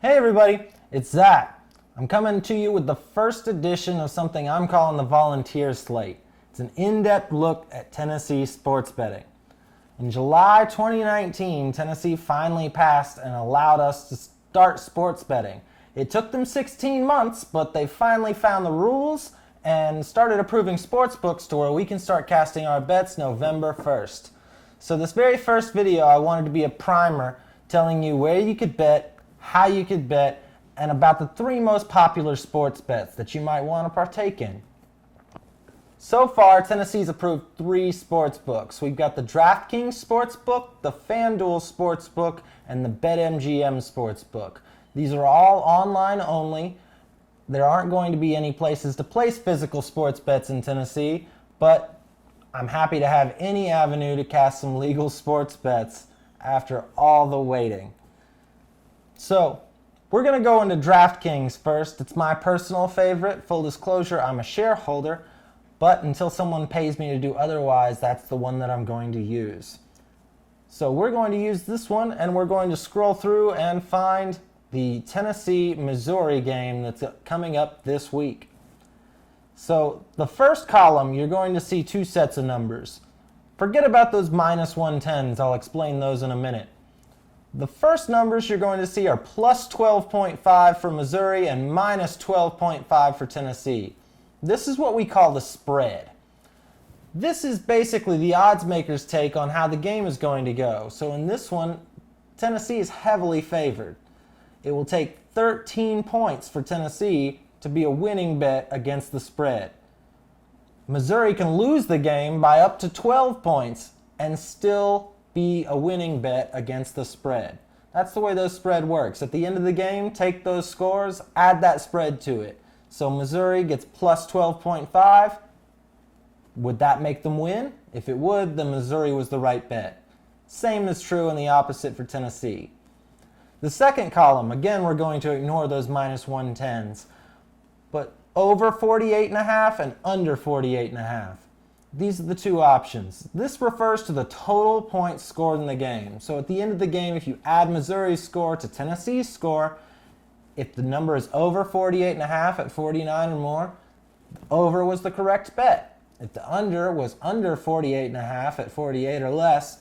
Hey everybody, it's Zach. I'm coming to you with the first edition of something I'm calling the Volunteer Slate. It's an in-depth look at Tennessee sports betting. In July 2019, Tennessee finally passed and allowed us to start sports betting. It took them 16 months, but they finally found the rules and started approving sports books to where we can start casting our bets November 1st. So this very first video, I wanted to be a primer telling you where you could bet, how you could bet, and about the 3 most popular sports bets that you might want to partake in. So far, Tennessee's approved 3 sports books. We've got the DraftKings Sportsbook, the FanDuel Sportsbook, and the BetMGM Sportsbook. These are all online only. There aren't going to be any places to place physical sports bets in Tennessee, but I'm happy to have any avenue to cast some legal sports bets after all the waiting. So, we're going to go into DraftKings first. It's my personal favorite. Full disclosure, I'm a shareholder, but until someone pays me to do otherwise, that's the one that I'm going to use. So we're going to use this one, and we're going to scroll through and find the Tennessee-Missouri game that's coming up this week. So the first column, you're going to see 2 sets of numbers. Forget about those minus 110s. I'll explain those in a minute. The first numbers you're going to see are plus 12.5 for Missouri and minus 12.5 for Tennessee. This is what we call the spread. This is basically the odds maker's take on how the game is going to go. So in this one, Tennessee is heavily favored. It will take 13 points for Tennessee to be a winning bet against the spread. Missouri can lose the game by up to 12 points and still be a winning bet against the spread. That's the way those spread works. At the end of the game, take those scores, add that spread to it. So Missouri gets plus 12.5. Would that make them win? If it would, then Missouri was the right bet. Same is true in the opposite for Tennessee. The second column, again, we're going to ignore those minus 110s. But over 48.5 and under 48.5. These are the 2 options. This refers to the total points scored in the game. So at the end of the game, if you add Missouri's score to Tennessee's score, if the number is over 48.5 at 49 or more, over was the correct bet. If the under was under 48.5 at 48 or less,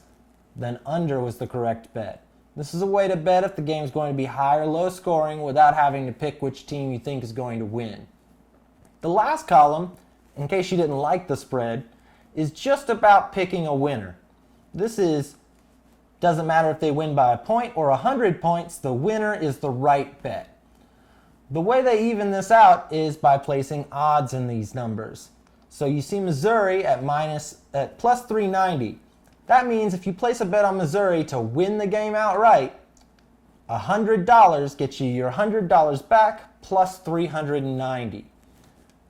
then under was the correct bet. This is a way to bet if the game is going to be high or low scoring without having to pick which team you think is going to win. The last column, in case you didn't like the spread, is just about picking a winner. Doesn't matter if they win by a point or 100 points, the winner is the right bet. The way they even this out is by placing odds in these numbers. So you see Missouri at plus 390. That means if you place a bet on Missouri to win the game outright, $100 gets you your $100 back plus 390.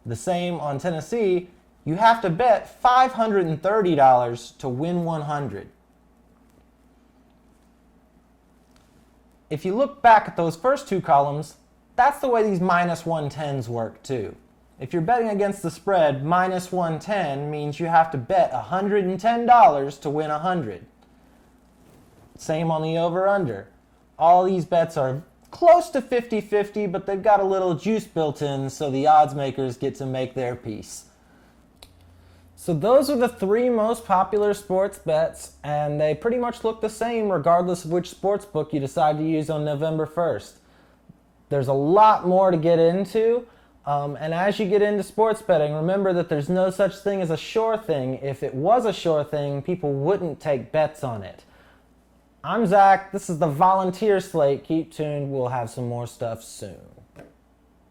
The same on Tennessee. You have to bet $530 to win 100. If you look back at those first 2 columns, that's the way these minus 110s work too. If you're betting against the spread, minus 110 means you have to bet $110 to win 100. Same on the over-under. All these bets are close to 50-50, but they've got a little juice built in, so the odds makers get to make their piece. So those are the 3 most popular sports bets, and they pretty much look the same regardless of which sports book you decide to use on November 1st. There's a lot more to get into, and as you get into sports betting, remember that there's no such thing as a sure thing. If it was a sure thing, people wouldn't take bets on it. I'm Zach. This is the Volunteer Slate. Keep tuned. We'll have some more stuff soon.